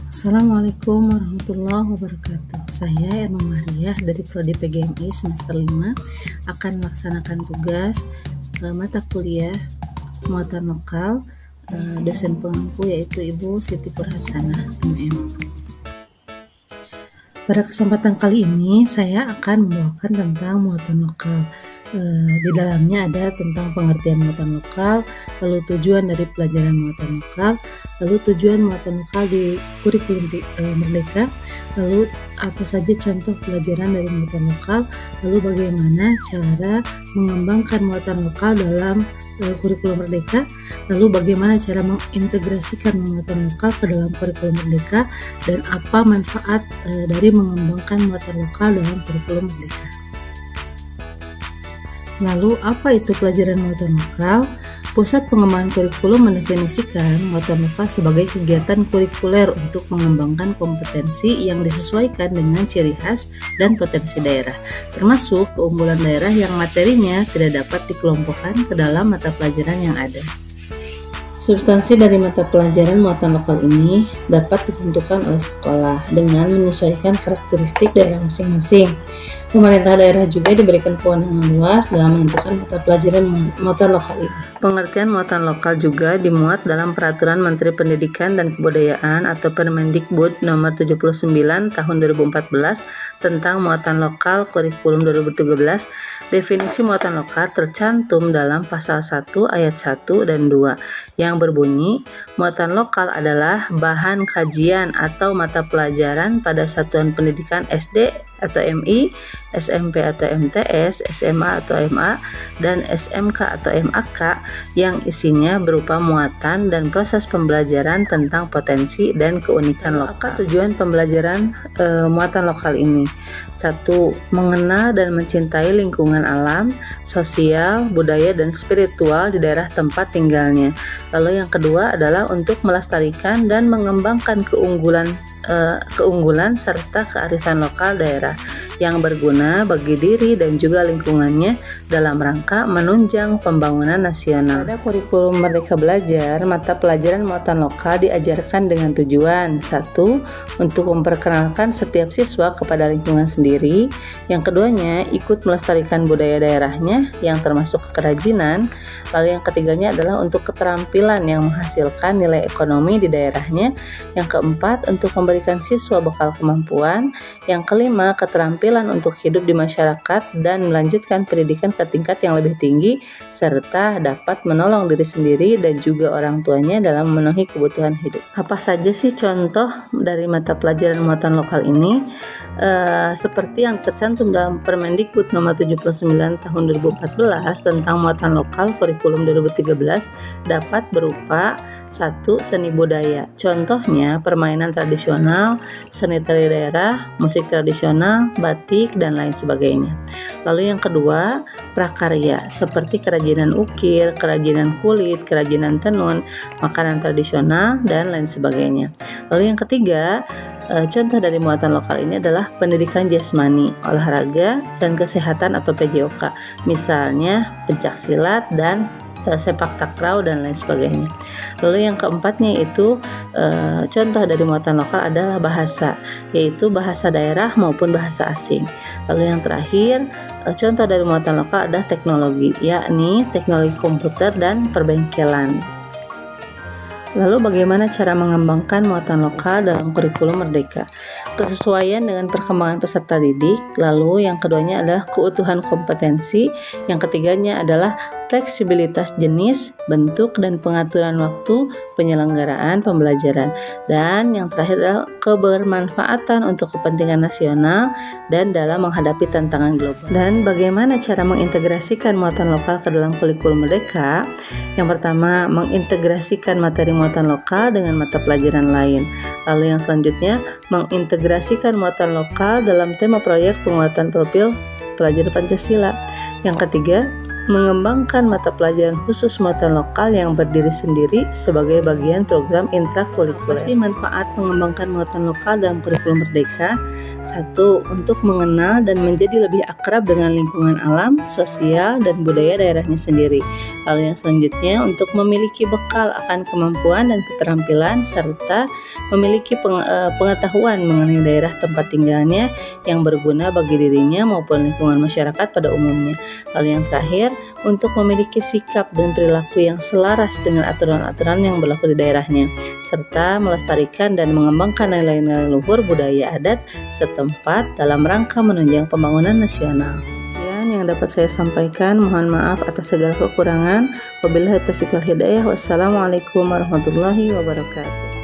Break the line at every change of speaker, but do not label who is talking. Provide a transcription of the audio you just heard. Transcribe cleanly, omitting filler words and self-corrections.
Assalamualaikum warahmatullahi wabarakatuh. Saya Erma Mariah dari Prodi PGMI semester 5 akan melaksanakan tugas mata kuliah muatan lokal dosen pengampu yaitu Ibu Siti Purhasanah MM. Pada kesempatan kali ini saya akan membawakan tentang muatan lokal. Di dalamnya ada tentang pengertian muatan lokal, lalu tujuan dari pelajaran muatan lokal, lalu tujuan muatan lokal di kurikulum Merdeka, lalu apa saja contoh pelajaran dari muatan lokal, lalu bagaimana cara mengembangkan muatan lokal dalam kurikulum Merdeka, lalu bagaimana cara mengintegrasikan muatan lokal ke dalam kurikulum Merdeka, dan apa manfaat dari mengembangkan muatan lokal dalam kurikulum Merdeka. Lalu, apa itu pelajaran muatan lokal? Pusat Pengembangan Kurikulum mendefinisikan muatan lokal sebagai kegiatan kurikuler untuk mengembangkan kompetensi yang disesuaikan dengan ciri khas dan potensi daerah, termasuk keunggulan daerah yang materinya tidak dapat dikelompokkan ke dalam mata pelajaran yang ada. Substansi dari mata pelajaran muatan lokal ini dapat ditentukan oleh sekolah dengan menyesuaikan karakteristik daerah masing-masing. Pemerintah daerah juga diberikan kewenangan luas dalam menentukan mata pelajaran muatan lokal ini. Pengertian muatan lokal juga dimuat dalam Peraturan Menteri Pendidikan dan Kebudayaan atau Permendikbud Nomor 79 Tahun 2014 tentang muatan lokal kurikulum 2013. Definisi muatan lokal tercantum dalam pasal 1 ayat 1 dan 2 yang berbunyi, muatan lokal adalah bahan kajian atau mata pelajaran pada satuan pendidikan SD atau MI, SMP atau MTS, SMA atau MA, dan SMK atau MAK yang isinya berupa muatan dan proses pembelajaran tentang potensi dan keunikan lokal. Apa tujuan pembelajaran muatan lokal ini? 1. Mengenal dan mencintai lingkungan alam, sosial, budaya, dan spiritual di daerah tempat tinggalnya. Lalu yang kedua adalah untuk melestarikan dan mengembangkan keunggulan serta kearifan lokal daerah yang berguna bagi diri dan juga lingkungannya dalam rangka menunjang pembangunan nasional. Pada kurikulum Merdeka Belajar, mata pelajaran muatan lokal diajarkan dengan tujuan 1. Untuk memperkenalkan setiap siswa kepada lingkungan sendiri, yang keduanya ikut melestarikan budaya daerahnya yang termasuk kerajinan, lalu yang ketiganya adalah untuk keterampilan yang menghasilkan nilai ekonomi di daerahnya, yang keempat untuk memberikan siswa bekal kemampuan, yang kelima keterampilan untuk hidup di masyarakat dan melanjutkan pendidikan ke tingkat yang lebih tinggi, serta dapat menolong diri sendiri dan juga orang tuanya dalam memenuhi kebutuhan hidup. Apa saja sih contoh dari mata pelajaran muatan lokal ini? Seperti yang tercantum dalam Permendikbud Nomor 79 Tahun 2014 tentang muatan lokal kurikulum 2013 dapat berupa 1. Seni budaya. Contohnya permainan tradisional, seni tari daerah, musik tradisional, batik, dan lain sebagainya. Lalu yang kedua, prakarya seperti kerajinan ukir, kerajinan kulit, kerajinan tenun, makanan tradisional, dan lain sebagainya. Lalu yang ketiga, contoh dari muatan lokal ini adalah pendidikan jasmani, olahraga, dan kesehatan atau PJOK, misalnya pencaksilat dan sepak takraw dan lain sebagainya. Lalu yang keempatnya itu contoh dari muatan lokal adalah bahasa, yaitu bahasa daerah maupun bahasa asing. Lalu yang terakhir, contoh dari muatan lokal adalah teknologi, yakni teknologi komputer dan perbengkelan. Lalu bagaimana cara mengembangkan muatan lokal dalam kurikulum Merdeka? Kesesuaian dengan perkembangan peserta didik, lalu yang keduanya adalah keutuhan kompetensi, yang ketiganya adalah fleksibilitas jenis, bentuk, dan pengaturan waktu penyelenggaraan pembelajaran, dan yang terakhir adalah kebermanfaatan untuk kepentingan nasional dan dalam menghadapi tantangan global. Dan bagaimana cara mengintegrasikan muatan lokal ke dalam kurikulum Merdeka? Yang pertama, mengintegrasikan materi muatan lokal dengan mata pelajaran lain. Lalu yang selanjutnya, mengintegrasikan muatan lokal dalam tema proyek penguatan profil pelajar Pancasila. Yang ketiga, mengembangkan mata pelajaran khusus muatan lokal yang berdiri sendiri sebagai bagian program intrakurikuler. Manfaat mengembangkan muatan lokal dalam kurikulum Merdeka. 1. Untuk mengenal dan menjadi lebih akrab dengan lingkungan alam, sosial, dan budaya daerahnya sendiri. Lalu yang selanjutnya, untuk memiliki bekal akan kemampuan dan keterampilan serta memiliki pengetahuan mengenai daerah tempat tinggalnya yang berguna bagi dirinya maupun lingkungan masyarakat pada umumnya. Lalu yang terakhir, untuk memiliki sikap dan perilaku yang selaras dengan aturan-aturan yang berlaku di daerahnya, serta melestarikan dan mengembangkan nilai-nilai luhur budaya adat setempat dalam rangka menunjang pembangunan nasional. Yang dapat saya sampaikan, mohon maaf atas segala kekurangan. Wabillahi taufiq wal hidayah. Wassalamualaikum warahmatullahi wabarakatuh.